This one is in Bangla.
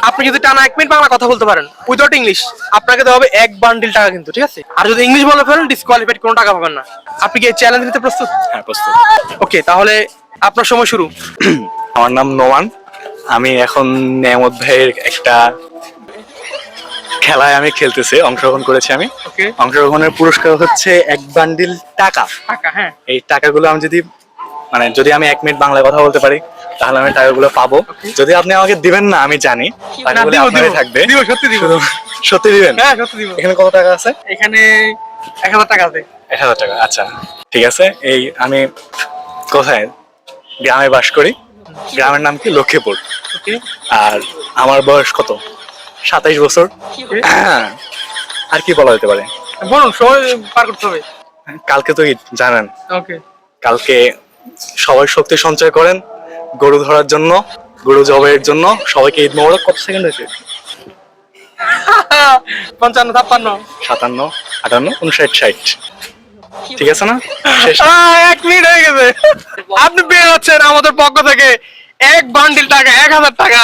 আপনি যদি টানা 1 মিনিট বাংলা কথা বলতে পারেন উইদাউট ইংলিশ, আপনাকে দেওয়া হবে 1 বান্ডিল টাকা কিন্তু, ঠিক আছে? আর যদি ইংলিশ বলে ফেলেন ডিসকোয়ালিফাইড, কোনো টাকা পাবেন না। আপনি কি চ্যালেঞ্জ নিতে প্রস্তুত? হ্যাঁ, প্রস্তুত। ওকে, তাহলে আপনার সময় শুরু। আমার নাম নোমান। আমি এখন নেয়ামত ভাইয়ের একটা খেলায় আমি খেলতেছি, অংশগ্রহণ করেছি আমি। ওকে, অংশগ্রহণের পুরস্কার হচ্ছে 1 বান্ডিল টাকা। টাকা, হ্যাঁ। এই টাকাগুলো আমি যদি আমি 1 মিনিট বাংলায় কথা বলতে পারি তাহলে আমি টাকাগুলো পাবো। যদি আপনি আমাকে দিবেন না আমি জানি, টাকাগুলো আপনারই থাকবে। দিব, সত্যি দিব। সত্যি দিবেন? হ্যাঁ, সত্যি দিব। এখানে কত টাকা আছে? এখানে 1000 টাকা আছে। 1000 টাকা, আচ্ছা ঠিক আছে। এই আমি কোথায় গ্রামে বাস করি, গ্রামের নাম কি লক্ষ্মীপুর। ওকে, আর আমার বয়স কত? 27 বছর। আর কি বলা যেতে পারে? বলুন, সময় পার করতে হবে। কালকে তো ঈদ জানেন, ওকে। কালকে সবাই শক্তি সঞ্চয় করেন গরু ধরার জন্য, গরু জবাইয়ের জন্য। সবাইকে ঈদ মোবারক। কত সেকেন্ড হয়েছে? 55, 56। 57, 58, 59, 60। ঠিক আছে না? শেষ। 1 মিনিট হয়ে গেছে। আপনি পেয়ে যাচ্ছেন আমাদের পক্ষ থেকে 1 বান্ডিল টাকা, 1000 টাকা।